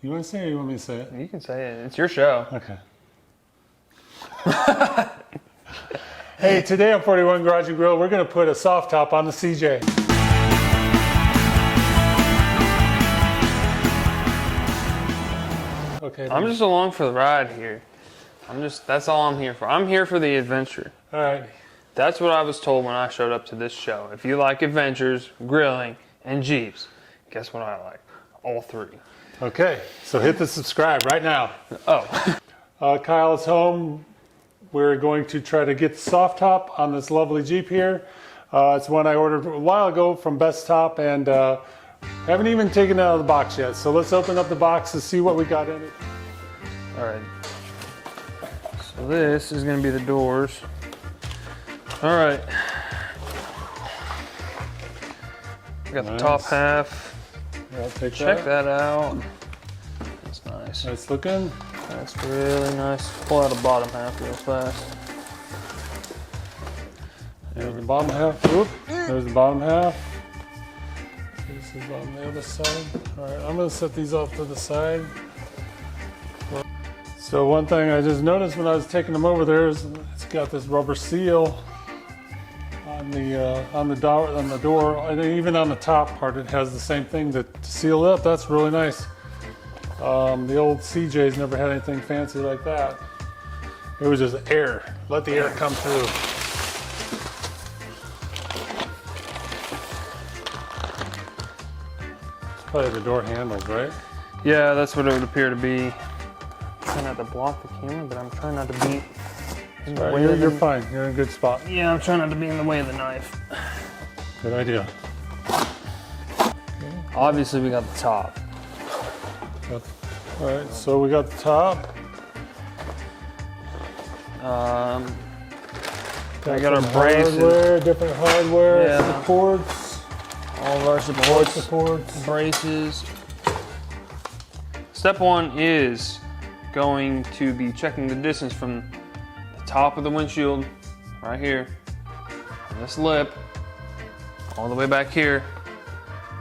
You want to say it or you want me to say it? You can say it. It's your show. Okay. Hey, today on 41 Garage and Grill, we're going to put a soft top on the CJ. Okay. I'm just along for the ride here. That's all I'm here for. I'm here for the adventure. All right. That's what I was told when I showed up to this show. If you like adventures, grilling, and Jeeps, guess what I like? All three. Okay, so hit the subscribe right now. Oh. Kyle is home. We're going to try to get the soft top on this lovely Jeep here. It's one I ordered a while ago from Bestop and haven't even taken it out of the box yet. So let's open up the box to see what we got in it. All right. So this is going to be the doors. All right. We got the top half. Yeah, I'll take Check that out. That's nice. Nice looking. That's really nice. Pull out the bottom half real fast. There's the bottom half. Oop. There's the bottom half. This is on the other side. All right, I'm going to set these off to the side. So one thing I just noticed when I was taking them over there is it's got this rubber seal on the door, and even on the top part it has the same thing to seal it up. That's really nice. The old CJ's never had anything fancy like that. It was just air. Let the air come through. It's probably the door handles, right? Yeah, that's what it would appear to be. I'm trying not to block the camera, but I'm trying not to be in the way of You're fine. You're in a good spot. Yeah, I'm trying not to be in the way of the knife. Good idea. Obviously, we got the top. All right, so we got the top. I got our braces. Hardware, different hardware, Yeah. supports, All of our supports, braces. Step one is going to be checking the distance from the top of the windshield, right here, on this lip, all the way back here,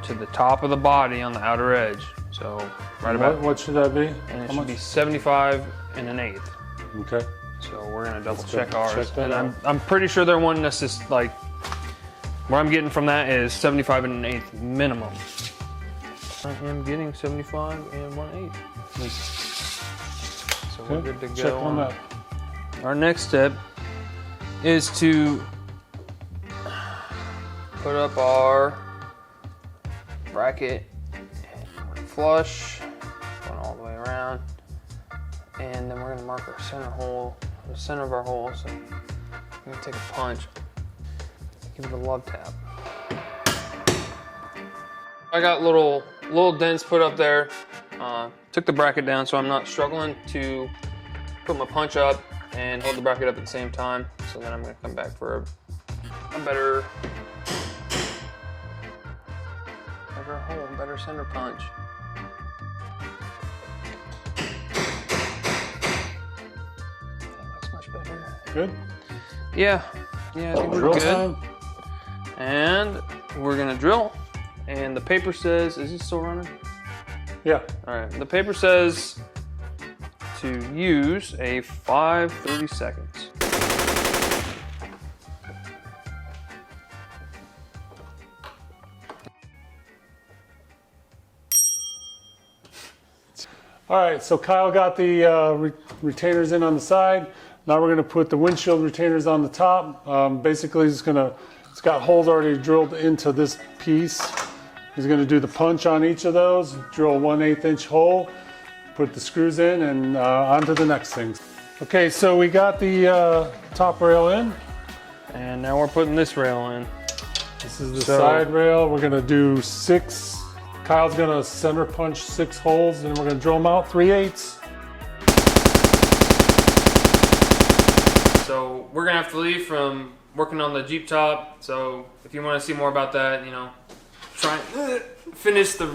to the top of the body on the outer edge. So right about. What should that be? And it should be 75 and an eighth. Okay. So we're gonna double check ours. Check that and out. I'm pretty sure they're wanting us to, like, where I'm getting from that is 75 and an eighth minimum. I am getting 75 and 1/8. So we're good to go. Check on that. Our next step is to put up our bracket flush, going all the way around, and then we're gonna mark our center hole, the center of our hole. So I'm gonna take a punch, give it a love tap. I got little dents put up there. Took the bracket down so I'm not struggling to put my punch up and hold the bracket up at the same time. So then I'm gonna come back for a better hole, better center punch. That looks much better. Good? Yeah, I think we're Drill good. time. And we're gonna drill. And the paper says, is it still running? Yeah. All right, the paper says to use a 5/30 seconds. All right, so Kyle got the retainers in on the side. Now we're gonna put the windshield retainers on the top. Basically, it's got holes already drilled into this piece. He's gonna do the punch on each of those, drill a 1/8 inch hole, put the screws in, and on to the next thing. Okay, so we got the top rail in. And now we're putting this rail in. This is the side rail. We're gonna do 6. Kyle's gonna center punch 6 holes, and we're gonna drill them out 3/8. So we're gonna have to leave from working on the Jeep top. So if you want to see more about that, try and finish the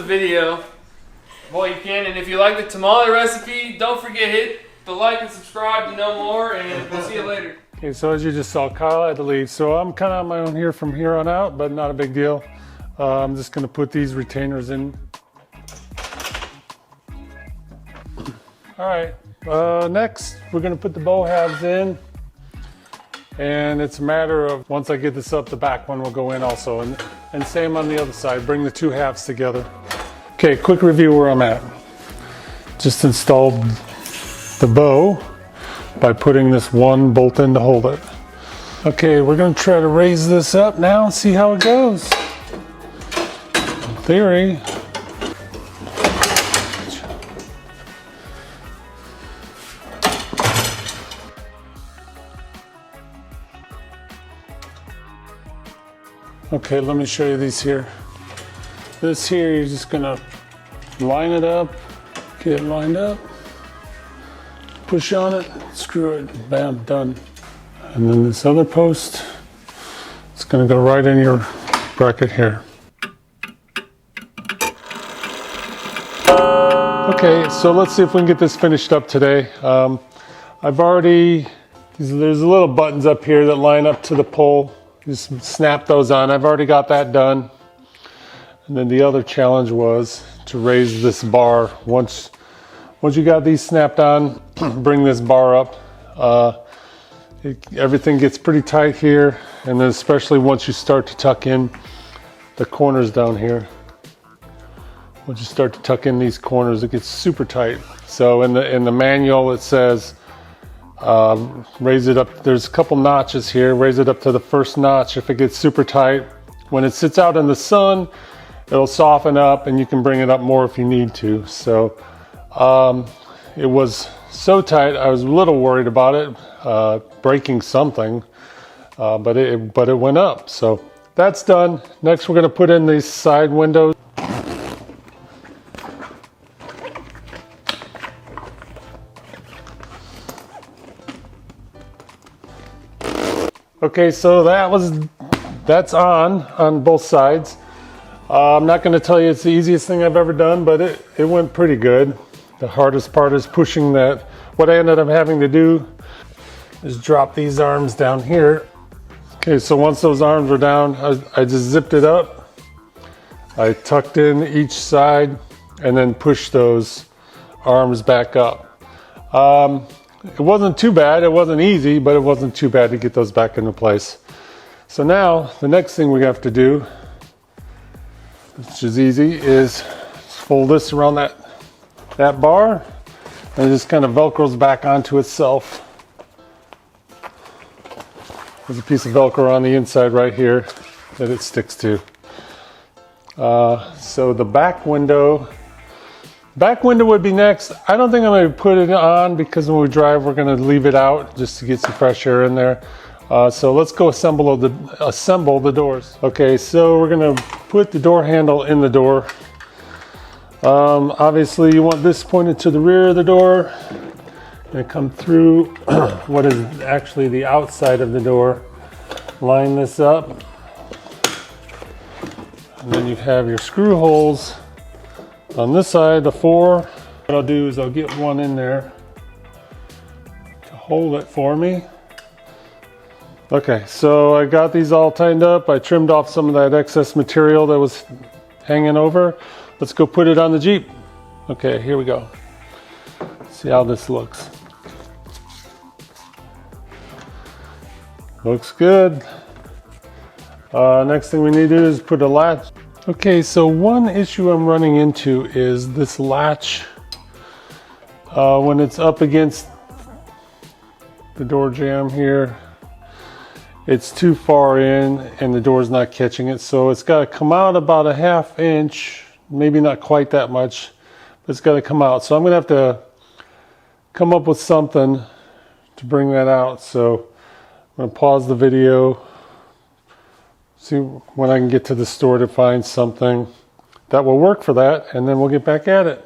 video while you can. And if you like the tamale recipe, don't forget, hit the like and subscribe to know more, and we'll see you later. Okay, so as you just saw, Kyle had to leave. So I'm kind of on my own here from here on out, but not a big deal. I'm just gonna put these retainers in All right, next we're gonna put the bow halves in. And it's a matter of, once I get this up, the back one will go in also. And same on the other side, bring the two halves together. Okay, quick review where I'm at. Just installed the bow by putting this one bolt in to hold it. Okay, we're gonna try to raise this up now and see how it goes. In theory. Okay, let me show you these here. This here, you're just gonna line it up, get it lined up, push on it, screw it, bam, done. And then this other post, it's gonna go right in your bracket here. Okay, so let's see if we can get this finished up today. I've already, there's little buttons up here that line up to the pole. Just snap those on. I've already got that done. And then the other challenge was to raise this bar. Once you got these snapped on, bring this bar up. Everything gets pretty tight here. And then especially once you start to tuck in the corners down here. Once you start to tuck in these corners, it gets super tight. So in the manual it says, raise it up, there's a couple notches here, raise it up to the first notch if it gets super tight. When it sits out in the sun, it'll soften up and you can bring it up more if you need to. So it was so tight, I was a little worried about it breaking something, but it went up. So that's done. Next we're going to put in these side windows. Okay, so that's on both sides. I'm not going to tell you it's the easiest thing I've ever done, but it went pretty good. The hardest part is pushing that. What I ended up having to do is drop these arms down here. Okay, so once those arms were down, I just zipped it up. I tucked in each side and then pushed those arms back up. It wasn't too bad, it wasn't easy, but it wasn't too bad to get those back into place. So now, the next thing we have to do, which is easy, is fold this around that bar, and it just kind of velcros back onto itself. There's a piece of Velcro on the inside right here that it sticks to. So the back window would be next. I don't think I'm going to put it on because when we drive, we're going to leave it out just to get some fresh air in there. So let's go assemble the doors. Okay, so we're going to put the door handle in the door. Obviously, you want this pointed to the rear of the door and come through what is actually the outside of the door. Line this up, and then you have your screw holes. On this side, the 4, what I'll do is I'll get one in there to hold it for me. Okay, so I got these all tightened up. I trimmed off some of that excess material that was hanging over. Let's go put it on the Jeep. Okay, here we go. See how this looks. Looks good. Next thing we need to do is put a latch. Okay, so one issue I'm running into is this latch. When it's up against the door jamb here, it's too far in and the door's not catching it. So it's got to come out about a 1/2 inch, maybe not quite that much, but it's got to come out. So I'm going to have to come up with something to bring that out. So I'm going to pause the video, see when I can get to the store to find something that will work for that, and then we'll get back at it.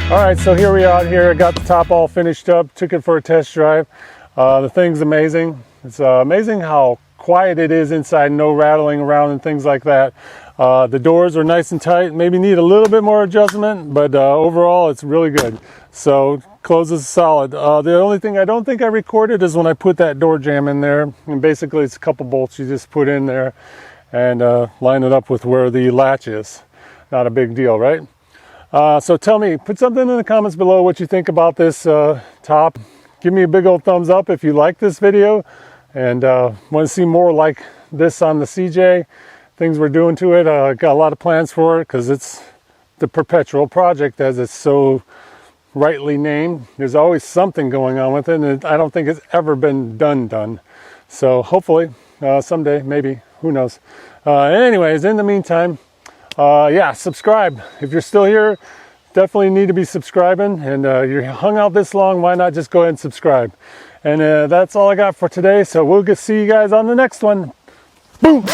All right, so here we are here. I got the top all finished up, took it for a test drive. The thing's amazing. It's amazing how quiet it is inside, no rattling around and things like that. The doors are nice and tight, maybe need a little bit more adjustment, but overall it's really good. So closes solid. The only thing I don't think I recorded is when I put that door jamb in there, and basically it's a couple bolts you just put in there and line it up with where the latch is. Not a big deal, right? So tell me, put something in the comments below what you think about this top. Give me a big old thumbs up if you like this video and want to see more like this on the CJ. Things we're doing to it. Got a lot of plans for it because it's the perpetual project, as it's so rightly named. There's always something going on with it, and I don't think it's ever been done. So hopefully someday, maybe, who knows. Anyways, in the meantime, yeah, subscribe. If you're still here, definitely need to be subscribing, and you're hung out this long, why not just go ahead and subscribe? And that's all I got for today, so we'll see you guys on the next one. Boom!